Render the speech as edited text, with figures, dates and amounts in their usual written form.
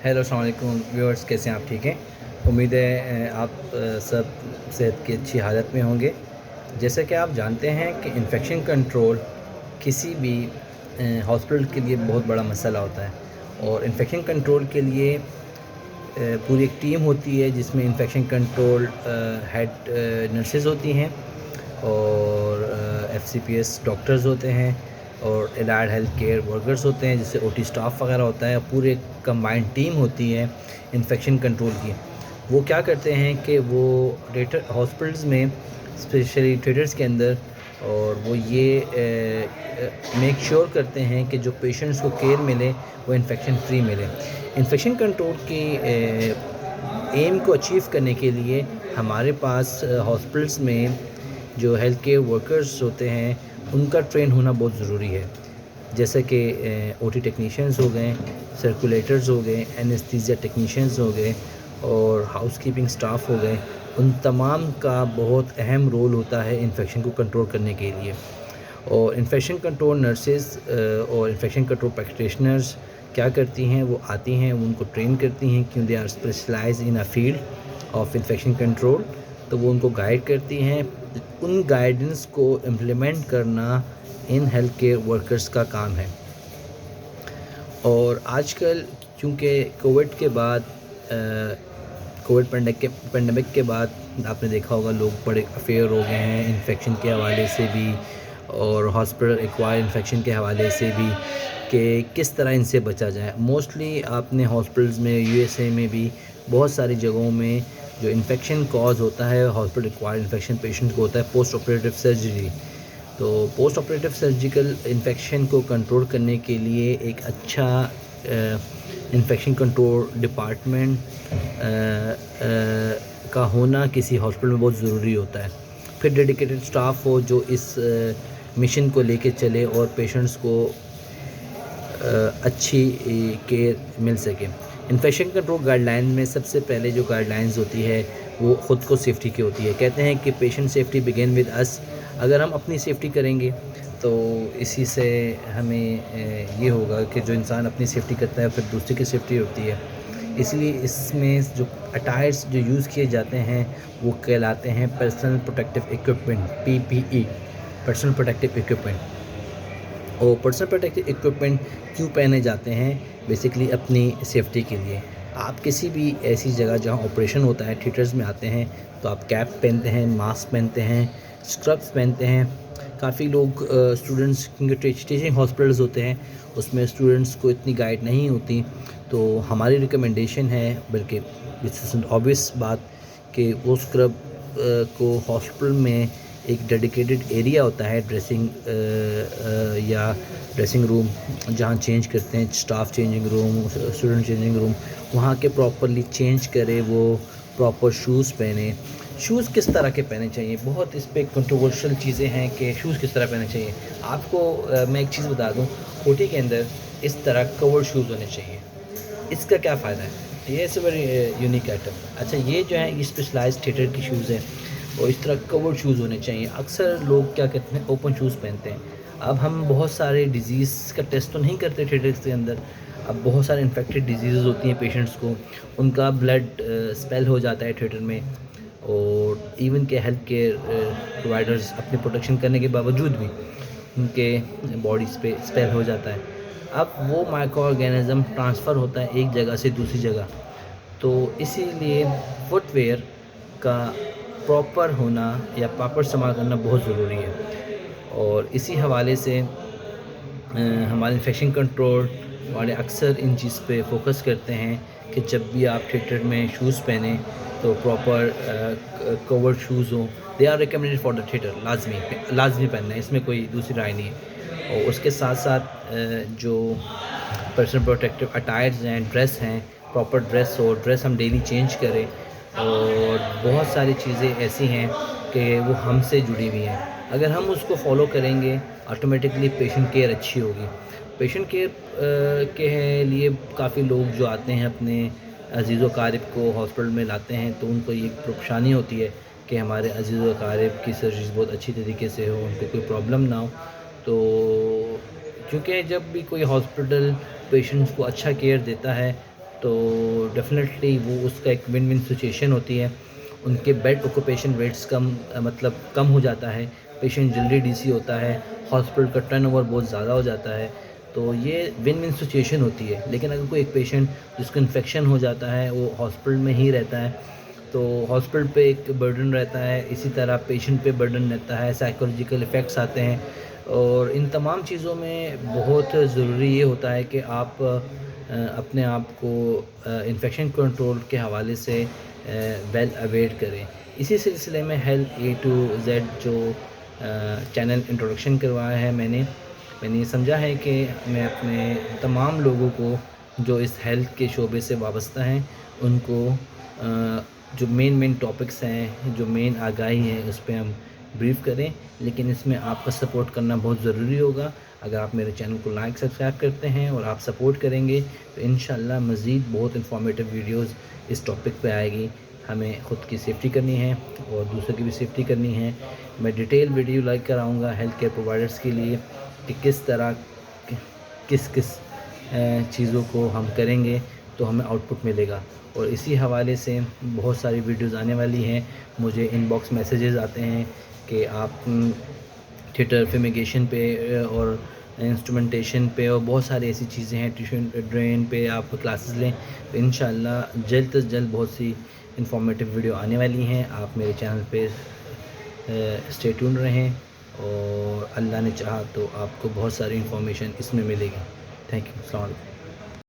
Hello अस्सलाम वालेकुम viewers, कैसे हैं आप? ठीक हैं। उम्मीद है आप सब सेहत की अच्छी हालत में होंगे। जैसा कि आप जानते हैं कि इन्फेक्शन कंट्रोल किसी भी हॉस्पिटल के लिए बहुत बड़ा मसला होता है, और इन्फेक्शन कंट्रोल के लिए पूरी एक टीम होती है जिसमें इन्फेक्शन कंट्रोल हेड नर्सेज होती हैं, और FCPS डॉक्टर्स होते हैं, और एलाइड हेल्थ केयर वर्कर्स होते हैं जिससे OT स्टाफ वगैरह होता है। पूरे कंबाइंड टीम होती है इन्फेक्शन कंट्रोल की। वो क्या करते हैं कि वो थिएटर हॉस्पिटल्स में, स्पेशली थिएटर्स के अंदर, और वो ये मेक श्योर करते हैं कि जो पेशेंट्स को केयर मिले वो इन्फेक्शन फ्री मिले। इन्फेक्शन कंट्रोल की एम को अचीव करने के लिए हमारे पास हॉस्पिटल्स में जो हेल्थ केयर वर्कर्स होते हैं उनका ट्रेन होना बहुत ज़रूरी है। जैसे कि OT टेक्नीशियंस हो गए, सर्कुलेटर्स हो गए, एनेस्थीसिया टेक्नीशियंस हो गए, और हाउस कीपिंग स्टाफ हो गए। उन तमाम का बहुत अहम रोल होता है इन्फेक्शन को कंट्रोल करने के लिए। और इन्फेक्शन कंट्रोल नर्सेज और इन्फेक्शन कंट्रोल प्रैक्टिशनर्स क्या करती हैं, वो आती हैं, उनको ट्रेन करती हैं, क्यों they are specialise in a field of infection control. तो वो उनको गाइड करती हैं। उन गाइडेंस को इम्प्लीमेंट करना इन हेल्थ केयर वर्कर्स का काम है। और आजकल चूँकि कोविड पेंडेमिक के बाद आपने देखा होगा लोग बड़े अफेयर हो गए हैं इन्फेक्शन के हवाले से भी, और हॉस्पिटल एक्वायर्ड इन्फेक्शन के हवाले से भी, कि किस तरह इनसे बचा जाए। मोस्टली आपने हॉस्पिटल्स में, USA में भी बहुत सारी जगहों में जो इन्फेक्शन कॉज होता है हॉस्पिटल एक्वायर्ड इन्फेक्शन पेशेंट को होता है पोस्ट ऑपरेटिव सर्जरी। तो पोस्ट ऑपरेटिव सर्जिकल इन्फेक्शन को कंट्रोल करने के लिए एक अच्छा इन्फेक्शन कंट्रोल डिपार्टमेंट का होना किसी हॉस्पिटल में बहुत ज़रूरी होता है। फिर डेडिकेटेड स्टाफ हो जो इस मिशन को लेके चले और पेशेंट्स को अच्छी केयर मिल सके। इन्फेक्शन कंट्रोल गाइडलाइन में सबसे पहले जो गाइडलाइंस होती है वो ख़ुद को सेफ्टी की होती है। कहते हैं कि patient safety begin with us. अगर हम अपनी सेफ्टी करेंगे तो इसी से हमें ये होगा कि जो इंसान अपनी सेफ्टी करता है फिर दूसरे की सेफ्टी होती है। इसलिए इसमें जो अटायर्स जो यूज़ किए जाते हैं वो कहलाते हैं personal protective equipment, PPE, personal protective equipment. और पर्सनल प्रोटेक्टिव इक्विपमेंट क्यों पहने जाते हैं? बेसिकली अपनी सेफ्टी के लिए। आप किसी भी ऐसी जगह जहां ऑपरेशन होता है, थिएटर्स में आते हैं, तो आप कैप पहनते हैं, मास्क पहनते हैं, स्क्रब्स पहनते हैं। काफ़ी लोग स्टूडेंट्स, क्योंकि टीचिंग हॉस्पिटल्स होते हैं उसमें स्टूडेंट्स को इतनी गाइड नहीं होती, तो हमारी रिकमेंडेशन है, बल्कि इट्स ऑब्वियस बात, कि वो स्क्रब को हॉस्पिटल में एक डेडिकेटेड एरिया होता है, ड्रेसिंग या ड्रेसिंग रूम, जहाँ चेंज करते हैं, staff changing room, student changing room, वहाँ के प्रॉपरली चेंज करे, वो प्रॉपर शूज़ पहने। शूज़ किस तरह के पहने चाहिए? बहुत इस पे कंट्रोवर्शियल चीज़ें हैं कि शूज़ किस तरह पहने चाहिए। आपको मैं एक चीज़ बता दूँ, OT के अंदर इस तरह कवर्ड शूज़ होने चाहिए। इसका क्या फ़ायदा है? ये इज़ वेरी यूनिक आइटम। अच्छा, ये जो है ये स्पेशलाइज्ड थिएटर की शूज़ है, और इस तरह कवर्ड शूज़ होने चाहिए। अक्सर लोग क्या करते हैं, ओपन शूज़ पहनते हैं। अब हम बहुत सारे डिज़ीज़ का टेस्ट तो नहीं करते थिएटर्स के अंदर। अब बहुत सारे इन्फेक्टेड डिजीज़ होती हैं पेशेंट्स को, उनका ब्लड स्पेल हो जाता है थिएटर में, और इवन के हेल्थ केयर प्रोवाइडर्स अपनी प्रोटेक्शन करने के बावजूद भी उनके बॉडीज़ पे स्पेल हो जाता है। अब वो माइक्रो ऑर्गेनिज़म ट्रांसफ़र होता है एक जगह से दूसरी जगह, तो इसीलिए फुटवेयर का प्रॉपर होना या प्रॉपर इस्तेमाल करना बहुत ज़रूरी है। और इसी हवाले से हमारे इन्फेक्शन कंट्रोल वाले अक्सर इन चीज़ पे फोकस करते हैं कि जब भी आप थिएटर में शूज़ पहने तो प्रॉपर कवर्ड शूज़ हों। They are recommended for the theatre, लाजमी पहनना है, इसमें कोई दूसरी राय नहीं है। और उसके साथ साथ जो पर्सनल प्रोटेक्टिव अटायर्स हैं, ड्रेस हैं, प्रॉपर ड्रेस हो, ड्रेस हम डेली चेंज करें। और बहुत सारी चीज़ें ऐसी हैं कि वो हमसे जुड़ी हुई हैं, अगर हम उसको फॉलो करेंगे ऑटोमेटिकली पेशेंट केयर अच्छी होगी। पेशेंट केयर के लिए काफ़ी लोग जो आते हैं अपने अज़ीज़ व अक़ारिब को हॉस्पिटल में लाते हैं, तो उनको ये परेशानी होती है कि हमारे अज़ीज़ व अक़ारिब की सर्जरीज़ बहुत अच्छी तरीके से हो, उनको कोई प्रॉब्लम ना हो। तो क्योंकि जब भी कोई हॉस्पिटल पेशेंट्स को अच्छा केयर देता है تو ڈیفینیٹلی وہ اس کا ایک ون ون سچویشن ہوتی ہے. ان کے بیڈ آکوپیشن ریٹس کم ہو جاتا ہے, پیشنٹ جلدی ڈی سی ہوتا ہے, ہاسپٹل کا ٹرن اوور بہت زیادہ ہو جاتا ہے. تو یہ ون ون سچویشن ہوتی ہے. لیکن اگر کوئی ایک پیشنٹ جس کو انفیکشن ہو جاتا ہے وہ ہاسپٹل میں ہی رہتا ہے, تو ہاسپٹل پہ ایک برڈن رہتا ہے, اسی طرح پیشنٹ پہ برڈن رہتا ہے, سائیکولوجیکل افیکٹس آتے ہیں. اور ان تمام چیزوں میں بہت ضروری یہ ہوتا ہے کہ آپ اپنے آپ کو انفیکشن کنٹرول کے حوالے سے ویل اویئر کریں. اسی سلسلے میں ہیلتھ اے ٹو زیڈ جو چینل انٹروڈکشن کروایا ہے میں نے یہ سمجھا ہے کہ میں اپنے تمام لوگوں کو جو اس ہیلتھ کے شعبے سے وابستہ ہیں ان کو جو مین ٹاپکس ہیں, جو مین آگاہی ہے, اس پہ ہم بریف کریں. لیکن اس میں آپ کا سپورٹ کرنا بہت ضروری ہوگا. اگر آپ میرے چینل کو لائک سبسکرائب کرتے ہیں اور آپ سپورٹ کریں گے تو انشاءاللہ مزید بہت انفارمیٹیو ویڈیوز اس ٹاپک پہ آئے گی. ہمیں خود کی سیفٹی کرنی ہے اور دوسروں کی بھی سیفٹی کرنی ہے. میں ڈیٹیل ویڈیو لائک کراؤں گا ہیلتھ کیئر پرووائڈرس کے لیے کہ کس طرح کس چیزوں کو ہم کریں گے تو ہمیں آؤٹ پٹ ملے گا. اور اسی حوالے سے بہت ساری ویڈیوز آنے والی ہیں. مجھے ان باکس میسیجز آتے ہیں کہ آپ تھیٹر فیمیگیشن پہ اور انسٹرومنٹیشن پہ اور بہت ساری ایسی چیزیں ہیں, ٹیوشن ڈرین پہ آپ کلاسز لیں. تو انشاءاللہ جلد از جلد بہت سی انفارمیٹیو ویڈیو آنے والی ہیں. آپ میرے چینل پہ اسٹے ٹیون رہیں اور اللہ نے چاہا تو آپ کو بہت ساری انفارمیشن اس میں ملے گی. Thank you. السلام علیکم.